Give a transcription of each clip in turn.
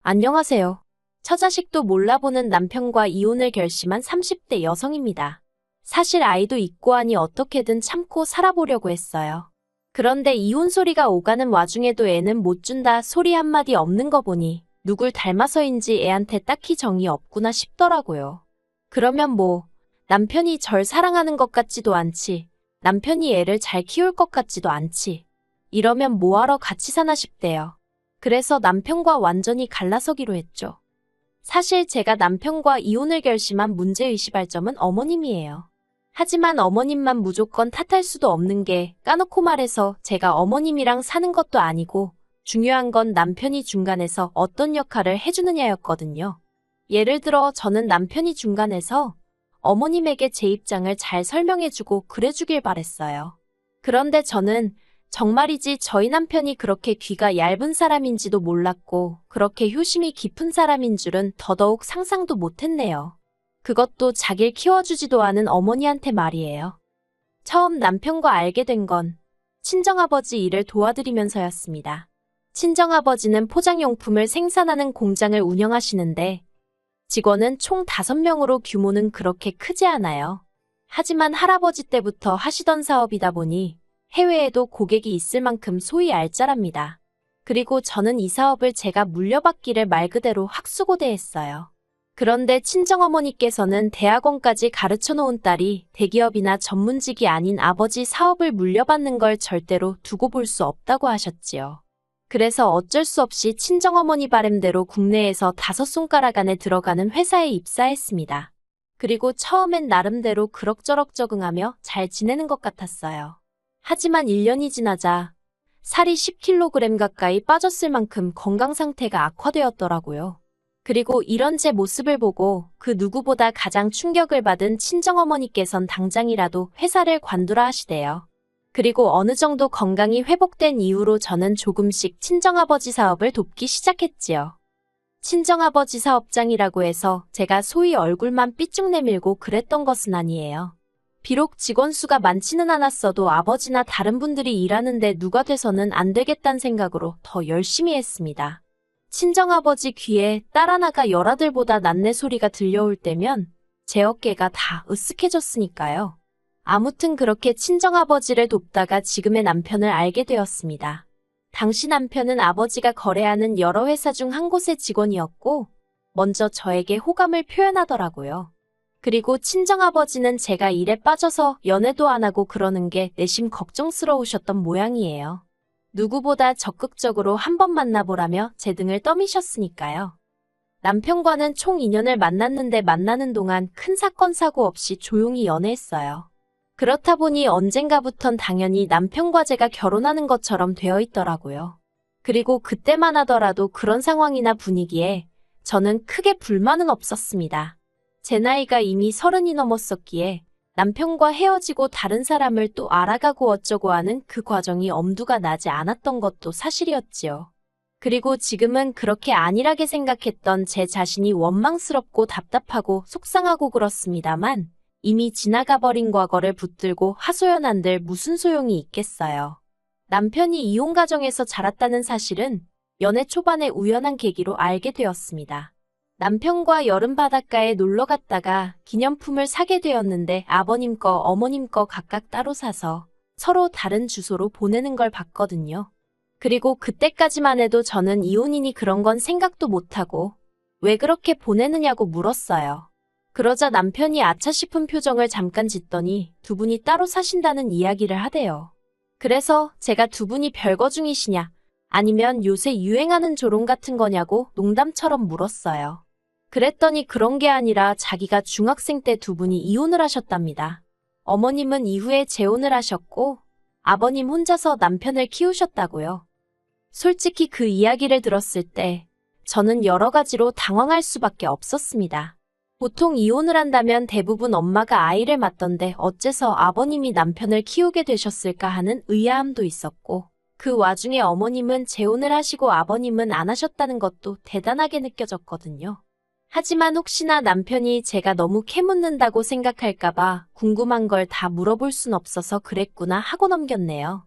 안녕하세요. 처자식도 몰라보는 남편과 이혼을 결심한 30대 여성입니다. 사실 아이도 있고 하니 어떻게든 참고 살아보려고 했어요. 그런데 이혼 소리가 오가는 와중에도 애는 못 준다 소리 한마디 없는 거 보니 누굴 닮아서인지 애한테 딱히 정이 없구나 싶더라고요. 그러면 뭐 남편이 절 사랑하는 것 같지도 않지, 남편이 애를 잘 키울 것 같지도 않지. 이러면 뭐하러 같이 사나 싶대요. 그래서 남편과 완전히 갈라서기로 했죠. 사실 제가 남편과 이혼을 결심한 문제의식 발점은 어머님이에요. 하지만 어머님만 무조건 탓할 수도 없는 게 까놓고 말해서 제가 어머님이랑 사는 것도 아니고 중요한 건 남편이 중간에서 어떤 역할을 해주느냐였거든요. 예를 들어 저는 남편이 중간에서 어머님에게 제 입장을 잘 설명해주고 그래주길 바랬어요. 그런데 저는 정말이지 저희 남편이 그렇게 귀가 얇은 사람인지도 몰랐고 그렇게 효심이 깊은 사람인 줄은 더더욱 상상도 못했네요. 그것도 자길 키워주지도 않은 어머니한테 말이에요. 처음 남편과 알게 된 건 친정아버지 일을 도와드리면서였습니다. 친정아버지는 포장용품을 생산하는 공장을 운영하시는데 직원은 총 5명으로 규모는 그렇게 크지 않아요. 하지만 할아버지 때부터 하시던 사업이다 보니 해외에도 고객이 있을 만큼 소위 알짜랍니다. 그리고 저는 이 사업을 제가 물려받기를 말 그대로 학수고대했어요. 그런데 친정어머니께서는 대학원까지 가르쳐 놓은 딸이 대기업이나 전문직이 아닌 아버지 사업을 물려받는 걸 절대로 두고 볼 수 없다고 하셨지요. 그래서 어쩔 수 없이 친정어머니 바람대로 국내에서 5손가락 안에 들어가는 회사에 입사했습니다. 그리고 처음엔 나름대로 그럭저럭 적응하며 잘 지내는 것 같았어요. 하지만 1년이 지나자 살이 10kg 가까이 빠졌을 만큼 건강 상태가 악화되었더라고요. 그리고 이런 제 모습을 보고 그 누구보다 가장 충격을 받은 친정어머니께선 당장이라도 회사를 관두라 하시대요. 그리고 어느 정도 건강이 회복된 이후로 저는 조금씩 친정아버지 사업을 돕기 시작했지요. 친정아버지 사업장이라고 해서 제가 소위 얼굴만 삐쭉 내밀고 그랬던 것은 아니에요. 비록 직원 수가 많지는 않았어도 아버지나 다른 분들이 일하는데 누가 돼서는 안 되겠다는 생각으로 더 열심히 했습니다. 친정아버지 귀에 딸 하나가 열아들보다 낫네 소리가 들려올 때면 제 어깨가 다 으쓱해졌으니까요. 아무튼 그렇게 친정아버지를 돕다가 지금의 남편을 알게 되었습니다. 당시 남편은 아버지가 거래하는 여러 회사 중 한 곳의 직원이었고 먼저 저에게 호감을 표현하더라고요. 그리고 친정아버지는 제가 일에 빠져서 연애도 안 하고 그러는 게 내심 걱정스러우셨던 모양이에요. 누구보다 적극적으로 한번 만나보라며 제 등을 떠미셨으니까요. 남편과는 총 2년을 만났는데 만나는 동안 큰 사건 사고 없이 조용히 연애했어요. 그렇다 보니 언젠가부턴 당연히 남편과 제가 결혼하는 것처럼 되어 있더라고요. 그리고 그때만 하더라도 그런 상황이나 분위기에 저는 크게 불만은 없었습니다. 제 나이가 이미 30이 넘었었기에 남편과 헤어지고 다른 사람을 또 알아가고 어쩌고 하는 그 과정이 엄두가 나지 않았던 것도 사실이었지요. 그리고 지금은 그렇게 안일하게 생각했던 제 자신이 원망스럽고 답답하고 속상하고 그렇습니다만 이미 지나가버린 과거를 붙들고 하소연한들 무슨 소용이 있겠어요. 남편이 이혼 가정에서 자랐다는 사실은 연애 초반의 우연한 계기로 알게 되었습니다. 남편과 여름 바닷가에 놀러 갔다가 기념품을 사게 되었는데 아버님 거, 어머님 거 각각 따로 사서 서로 다른 주소로 보내는 걸 봤거든요. 그리고 그때까지만 해도 저는 이혼이니 그런 건 생각도 못하고 왜 그렇게 보내느냐고 물었어요. 그러자 남편이 아차 싶은 표정을 잠깐 짓더니 두 분이 따로 사신다는 이야기를 하대요. 그래서 제가 두 분이 별거 중이시냐 아니면 요새 유행하는 조롱 같은 거냐고 농담처럼 물었어요. 그랬더니 그런 게 아니라 자기가 중학생 때 두 분이 이혼을 하셨답니다. 어머님은 이후에 재혼을 하셨고 아버님 혼자서 남편을 키우셨다고요. 솔직히 그 이야기를 들었을 때 저는 여러 가지로 당황할 수밖에 없었습니다. 보통 이혼을 한다면 대부분 엄마가 아이를 맡던데 어째서 아버님이 남편을 키우게 되셨을까 하는 의아함도 있었고 그 와중에 어머님은 재혼을 하시고 아버님은 안 하셨다는 것도 대단하게 느껴졌거든요. 하지만 혹시나 남편이 제가 너무 캐묻는다고 생각할까봐 궁금한 걸 다 물어볼 순 없어서 그랬구나 하고 넘겼네요.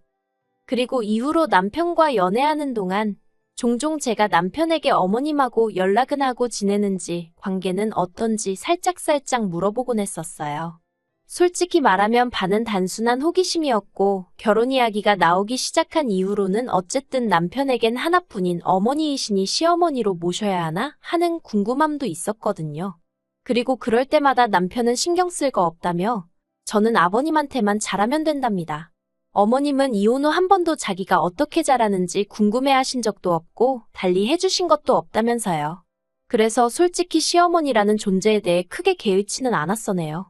그리고 이후로 남편과 연애하는 동안 종종 제가 남편에게 어머님하고 연락은 하고 지내는지, 관계는 어떤지 살짝살짝 물어보곤 했었어요. 솔직히 말하면 반은 단순한 호기심이었고, 결혼 이야기가 나오기 시작한 이후로는 어쨌든 남편에겐 하나뿐인 어머니이시니 시어머니로 모셔야 하나 하는 궁금함도 있었거든요. 그리고 그럴 때마다 남편은 신경 쓸 거 없다며 저는 아버님한테만 잘하면 된답니다. 어머님은 이혼 후 한 번도 자기가 어떻게 자라는지 궁금해하신 적도 없고 달리 해주신 것도 없다면서요. 그래서 솔직히 시어머니라는 존재에 대해 크게 개의치는 않았어네요.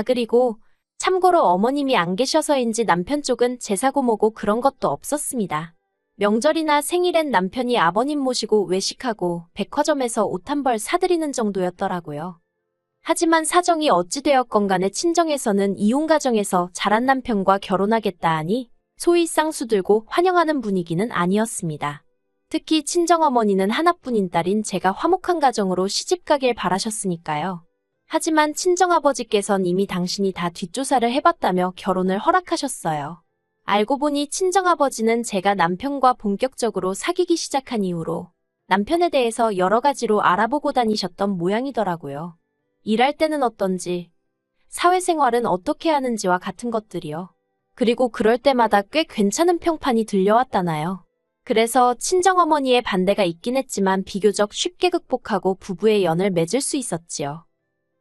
그리고 참고로 어머님이 안 계셔서인지 남편 쪽은 제사고 뭐고 그런 것도 없었습니다. 명절이나 생일엔 남편이 아버님 모시고 외식하고 백화점에서 옷 한 벌 사드리는 정도였더라고요. 하지만 사정이 어찌 되었건 간에 친정에서는 이혼 가정에서 자란 남편과 결혼하겠다 하니 소위 쌍수 들고 환영하는 분위기는 아니었습니다. 특히 친정어머니는 하나뿐인 딸인 제가 화목한 가정으로 시집가길 바라셨으니까요. 하지만 친정아버지께선 이미 당신이 다 뒷조사를 해봤다며 결혼을 허락하셨어요. 알고 보니 친정아버지는 제가 남편과 본격적으로 사귀기 시작한 이후로 남편에 대해서 여러 가지로 알아보고 다니셨던 모양이더라고요. 일할 때는 어떤지, 사회생활은 어떻게 하는지와 같은 것들이요. 그리고 그럴 때마다 꽤 괜찮은 평판이 들려왔다나요. 그래서 친정어머니의 반대가 있긴 했지만 비교적 쉽게 극복하고 부부의 연을 맺을 수 있었지요.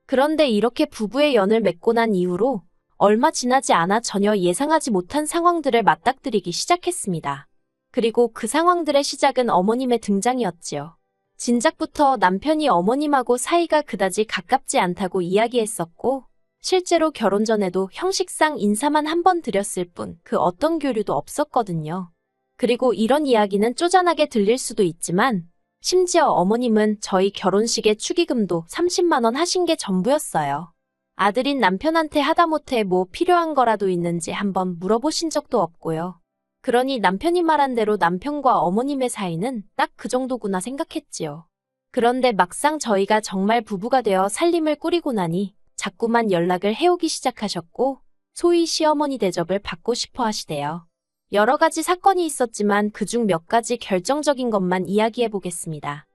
그런데 이렇게 부부의 연을 맺고 난 이후로 얼마 지나지 않아 전혀 예상하지 못한 상황들을 맞닥뜨리기 시작했습니다. 그리고 그 상황들의 시작은 어머님의 등장이었지요. 진작부터 남편이 어머님하고 사이가 그다지 가깝지 않다고 이야기했었고 실제로 결혼 전에도 형식상 인사만 한 번 드렸을 뿐 그 어떤 교류도 없었거든요. 그리고 이런 이야기는 쪼잔하게 들릴 수도 있지만 심지어 어머님은 저희 결혼식에 축의금도 30만 원 하신 게 전부였어요. 아들인 남편한테 하다못해 뭐 필요한 거라도 있는지 한번 물어보신 적도 없고요. 그러니 남편이 말한 대로 남편과 어머님의 사이는 딱 그 정도구나 생각했지요. 그런데 막상 저희가 정말 부부가 되어 살림을 꾸리고 나니 자꾸만 연락을 해오기 시작하셨고 소위 시어머니 대접을 받고 싶어 하시대요. 여러 가지 사건이 있었지만 그중 몇 가지 결정적인 것만 이야기해 보겠습니다.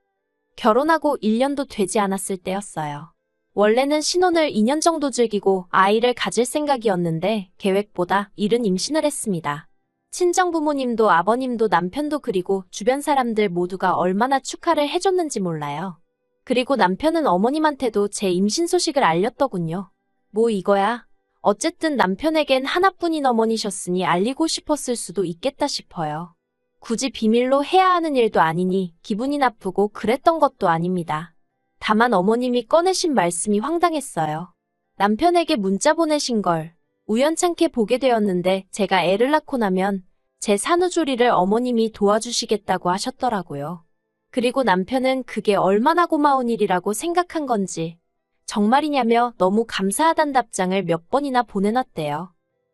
결혼하고 1년도 되지 않았을 때였어요. 원래는 신혼을 2년 정도 즐기고 아이를 가질 생각이었는데 계획보다 이른 임신을 했습니다. 친정 부모님도 아버님도 남편도 그리고 주변 사람들 모두가 얼마나 축하를 해줬는지 몰라요. 그리고 남편은 어머님한테도 제 임신 소식을 알렸더군요. 뭐 이거야? 어쨌든 남편에겐 하나뿐인 어머니셨으니 알리고 싶었을 수도 있겠다 싶어요. 굳이 비밀로 해야 하는 일도 아니니 기분이 나쁘고 그랬던 것도 아닙니다. 다만 어머님이 꺼내신 말씀이 황당했어요. 남편에게 문자 보내신 걸 우연찮게 보게 되었는데 제가 애를 낳고 나면 제 산후조리를 어머님이 도와주시겠다고 하셨더라고요. 그리고 남편은 그게 얼마나 고마운 일이라고 생각한 건지 정말이냐며 너무 감사하단 답장을 몇 번이나 보내놨대요.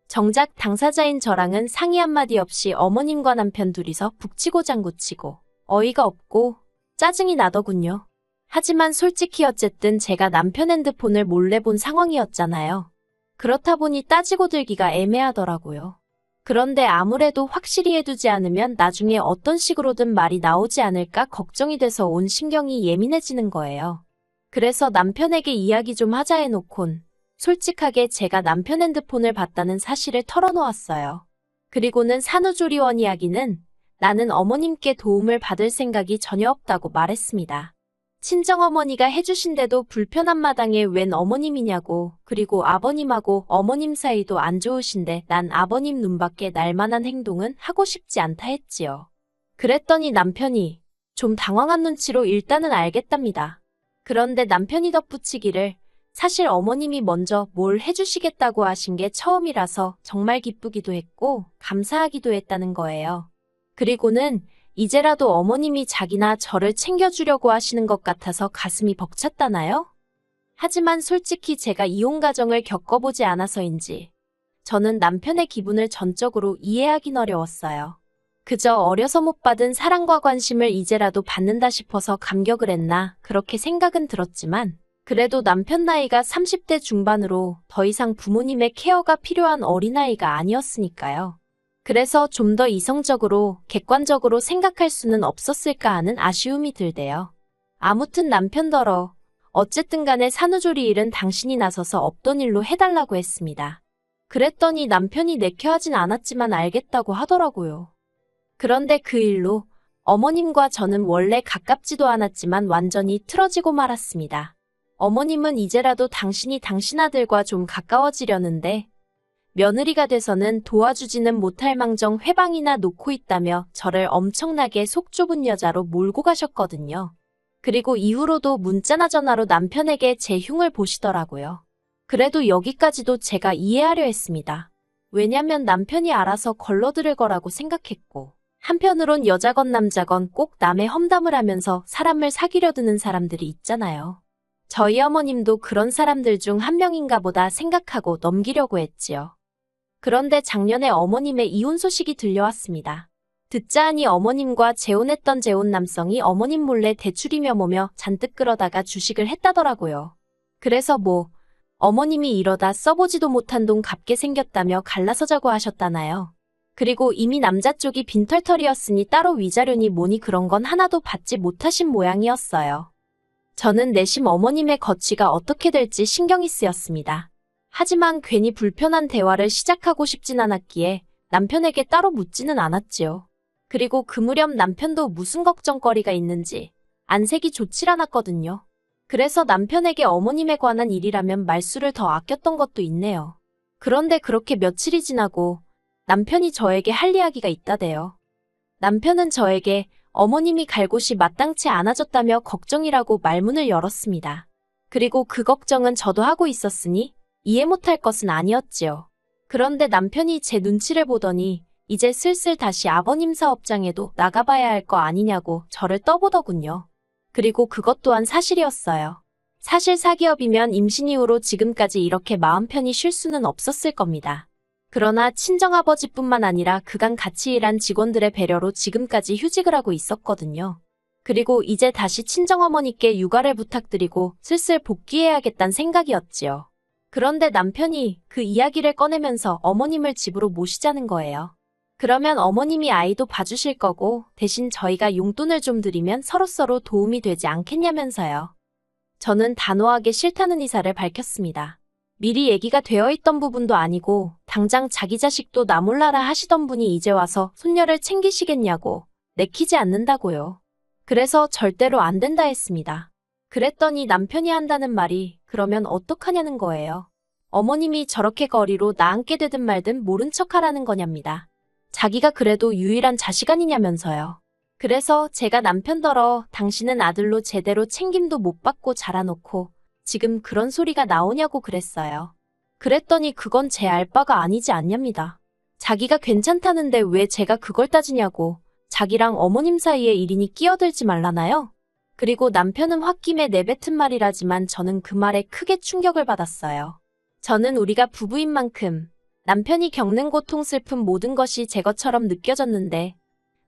정작 당사자인 저랑은 상의 한마디 없이 어머님과 남편 둘이서 북치고 장구치고 어이가 없고 짜증이 나더군요. 하지만 솔직히 어쨌든 제가 남편 핸드폰을 몰래 본 상황이었잖아요. 그렇다 보니 따지고 들기가 애매하더라고요. 그런데 아무래도 확실히 해두지 않으면 나중에 어떤 식으로든 말이 나오지 않을까 걱정이 돼서 온 신경이 예민해지는 거예요. 그래서 남편에게 이야기 좀 하자 해놓곤 솔직하게 제가 남편 핸드폰을 봤다는 사실을 털어놓았어요. 그리고는 산후조리원 이야기는 나는 어머님께 도움을 받을 생각이 전혀 없다고 말했습니다. 친정어머니가 해주신데도 불편한 마당에 웬 어머님이냐고, 그리고 아버님하고 어머님 사이도 안 좋으신데 난 아버님 눈밖에 날만한 행동은 하고 싶지 않다 했지요. 그랬더니 남편이 좀 당황한 눈치로 일단은 알겠답니다. 그런데 남편이 덧붙이기를 사실 어머님이 먼저 뭘 해주시겠다고 하신 게 처음이라서 정말 기쁘기도 했고 감사하기도 했다는 거예요. 그리고는 이제라도 어머님이 자기나 저를 챙겨주려고 하시는 것 같아서 가슴이 벅찼다나요? 하지만 솔직히 제가 이혼 가정을 겪어보지 않아서인지 저는 남편의 기분을 전적으로 이해하긴 어려웠어요. 그저 어려서 못 받은 사랑과 관심을 이제라도 받는다 싶어서 감격을 했나 그렇게 생각은 들었지만 그래도 남편 나이가 30대 중반으로 더 이상 부모님의 케어가 필요한 어린아이가 아니었으니까요. 그래서 좀 더 이성적으로, 객관적으로 생각할 수는 없었을까 하는 아쉬움이 들대요. 아무튼 남편더러 어쨌든 간에 산후조리 일은 당신이 나서서 없던 일로 해달라고 했습니다. 그랬더니 남편이 내켜하진 않았지만 알겠다고 하더라고요. 그런데 그 일로 어머님과 저는 원래 가깝지도 않았지만 완전히 틀어지고 말았습니다. 어머님은 이제라도 당신이 당신 아들과 좀 가까워지려는데 며느리가 돼서는 도와주지는 못할 망정 회방이나 놓고 있다며 저를 엄청나게 속 좁은 여자로 몰고 가셨거든요. 그리고 이후로도 문자나 전화로 남편에게 제 흉을 보시더라고요. 그래도 여기까지도 제가 이해하려 했습니다. 왜냐면 남편이 알아서 걸러들을 거라고 생각했고 한편으론 여자건 남자건 꼭 남의 험담을 하면서 사람을 사귀려 드는 사람들이 있잖아요. 저희 어머님도 그런 사람들 중 한 명인가 보다 생각하고 넘기려고 했지요. 그런데 작년에 어머님의 이혼 소식이 들려왔습니다. 듣자 하니 어머님과 재혼했던 재혼 남성이 어머님 몰래 대출이며 뭐며 잔뜩 끌어다가 주식을 했다더라고요. 그래서 어머님이 이러다 써보지도 못한 돈 갚게 생겼다며 갈라서자고 하셨다나요. 그리고 이미 남자 쪽이 빈털털이었으니 따로 위자료니 뭐니 그런 건 하나도 받지 못하신 모양이었어요. 저는 내심 어머님의 거취가 어떻게 될지 신경이 쓰였습니다. 하지만 괜히 불편한 대화를 시작하고 싶진 않았기에 남편에게 따로 묻지는 않았지요. 그리고 그 무렵 남편도 무슨 걱정거리가 있는지 안색이 좋질 않았거든요. 그래서 남편에게 어머님에 관한 일이라면 말수를 더 아꼈던 것도 있네요. 그런데 그렇게 며칠이 지나고 남편이 저에게 할 이야기가 있다대요. 남편은 저에게 어머님이 갈 곳이 마땅치 않아졌다며 걱정이라고 말문을 열었습니다. 그리고 그 걱정은 저도 하고 있었으니 이해 못할 것은 아니었지요. 그런데 남편이 제 눈치를 보더니 이제 슬슬 다시 아버님 사업장에도 나가봐야 할 거 아니냐고 저를 떠보더군요. 그리고 그것 또한 사실이었어요. 사실 사기업이면 임신 이후로 지금까지 이렇게 마음 편히 쉴 수는 없었을 겁니다. 그러나 친정아버지뿐만 아니라 그간 같이 일한 직원들의 배려로 지금까지 휴직을 하고 있었거든요. 그리고 이제 다시 친정어머니께 육아를 부탁드리고 슬슬 복귀해야겠다는 생각이었지요. 그런데 남편이 그 이야기를 꺼내면서 어머님을 집으로 모시자는 거예요. 그러면 어머님이 아이도 봐주실 거고 대신 저희가 용돈을 좀 드리면 서로서로 도움이 되지 않겠냐면서요. 저는 단호하게 싫다는 의사를 밝혔습니다. 미리 얘기가 되어 있던 부분도 아니고 당장 자기 자식도 나 몰라라 하시던 분이 이제 와서 손녀를 챙기시겠냐고 내키지 않는다고요. 그래서 절대로 안 된다 했습니다. 그랬더니 남편이 한다는 말이 그러면 어떡하냐는 거예요. 어머님이 저렇게 거리로 나 앉게 되든 말든 모른 척하라는 거냐입니다. 자기가 그래도 유일한 자식 아니냐면서요. 그래서 제가 남편더러 당신은 아들로 제대로 챙김도 못 받고 자라놓고 지금 그런 소리가 나오냐고 그랬어요. 그랬더니 그건 제 알 바가 아니지 않냐입니다. 자기가 괜찮다는데 왜 제가 그걸 따지냐고 자기랑 어머님 사이에 일이니 끼어들지 말라나요? 그리고 남편은 홧김에 내뱉은 말이라지만 저는 그 말에 크게 충격을 받았어요. 저는 우리가 부부인 만큼 남편이 겪는 고통 슬픔 모든 것이 제 것처럼 느껴졌는데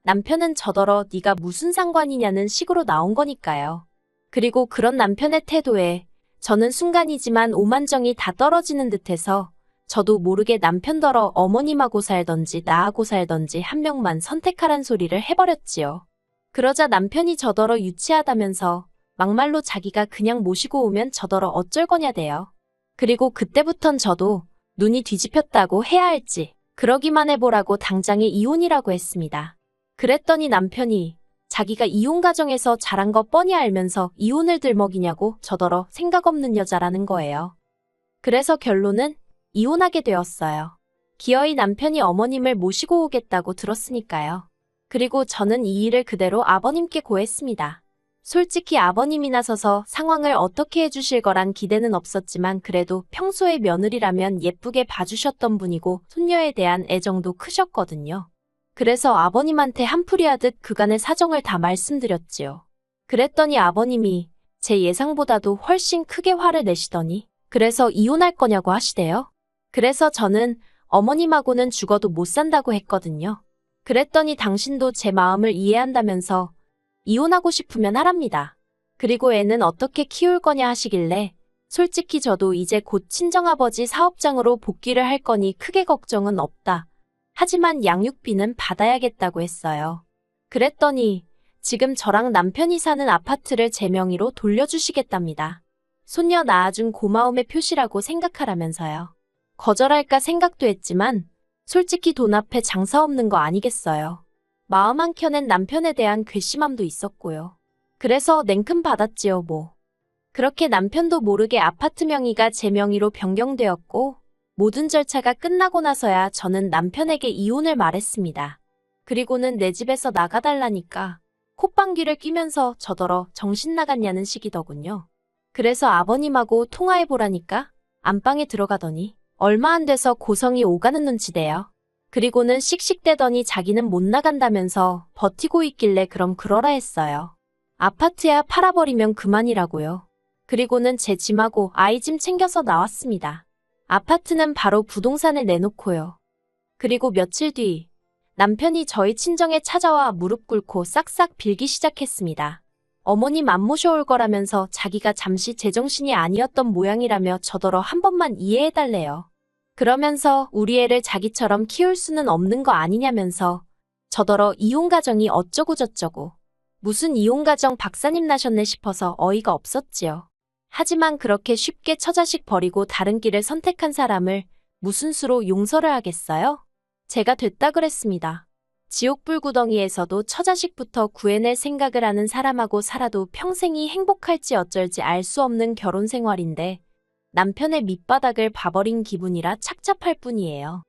남편은 저더러 네가 무슨 상관이냐는 식으로 나온 거니까요. 그리고 그런 남편의 태도에 저는 순간이지만 오만정이 다 떨어지는 듯해서 저도 모르게 남편더러 어머님하고 살던지 나하고 살던지 한 명만 선택하란 소리를 해버렸지요. 그러자 남편이 저더러 유치하다면서 막말로 자기가 그냥 모시고 오면 저더러 어쩔 거냐대요. 그리고 그때부턴 저도 눈이 뒤집혔다고 해야 할지 그러기만 해보라고 당장에 이혼이라고 했습니다. 그랬더니 남편이 자기가 이혼 가정에서 자란 거 뻔히 알면서 이혼을 들먹이냐고 저더러 생각 없는 여자라는 거예요. 그래서 결론은 이혼하게 되었어요. 기어이 남편이 어머님을 모시고 오겠다고 들었으니까요. 그리고 저는 이 일을 그대로 아버님께 고했습니다. 솔직히 아버님이 나서서 상황을 어떻게 해주실 거란 기대는 없었지만 그래도 평소에 며느리라면 예쁘게 봐주셨던 분이고 손녀에 대한 애정도 크셨거든요. 그래서 아버님한테 한풀이 하듯 그간의 사정을 다 말씀드렸지요. 그랬더니 아버님이 제 예상보다도 훨씬 크게 화를 내시더니 그래서 이혼할 거냐고 하시대요. 그래서 저는 어머님하고는 죽어도 못 산다고 했거든요. 그랬더니 당신도 제 마음을 이해한다면서 이혼하고 싶으면 하랍니다. 그리고 애는 어떻게 키울 거냐 하시길래 솔직히 저도 이제 곧 친정아버지 사업장으로 복귀를 할 거니 크게 걱정은 없다. 하지만 양육비는 받아야겠다고 했어요. 그랬더니 지금 저랑 남편이 사는 아파트를 제 명의로 돌려주시겠답니다. 손녀 낳아준 고마움의 표시라고 생각하라면서요. 거절할까 생각도 했지만 솔직히 돈 앞에 장사 없는 거 아니겠어요. 마음 한켠엔 남편에 대한 괘씸함도 있었고요. 그래서 냉큼 받았지요 뭐. 그렇게 남편도 모르게 아파트 명의가 제 명의로 변경되었고 모든 절차가 끝나고 나서야 저는 남편에게 이혼을 말했습니다. 그리고는 내 집에서 나가달라니까 콧방귀를 뀌면서 저더러 정신 나갔냐는 식이더군요. 그래서 아버님하고 통화해보라니까 안방에 들어가더니 얼마 안 돼서 고성이 오가는 눈치대요. 그리고는 씩씩대더니 자기는 못 나간다면서 버티고 있길래 그럼 그러라 했어요. 아파트야 팔아버리면 그만이라고요. 그리고는 제 짐하고 아이 짐 챙겨서 나왔습니다. 아파트는 바로 부동산에 내놓고요. 그리고 며칠 뒤 남편이 저희 친정에 찾아와 무릎 꿇고 싹싹 빌기 시작했습니다. 어머님 안 모셔올 거라면서 자기가 잠시 제정신이 아니었던 모양이라며 저더러 한 번만 이해해달래요. 그러면서 우리 애를 자기처럼 키울 수는 없는 거 아니냐면서 저더러 이혼가정이 어쩌고저쩌고 무슨 이혼가정 박사님 나셨네 싶어서 어이가 없었지요. 하지만 그렇게 쉽게 처자식 버리고 다른 길을 선택한 사람을 무슨 수로 용서를 하겠어요? 제가 됐다 그랬습니다. 지옥불구덩이에서도 처자식부터 구해낼 생각을 하는 사람하고 살아도 평생이 행복할지 어쩔지 알 수 없는 결혼 생활인데 남편의 밑바닥을 봐버린 기분이라 착잡할 뿐이에요.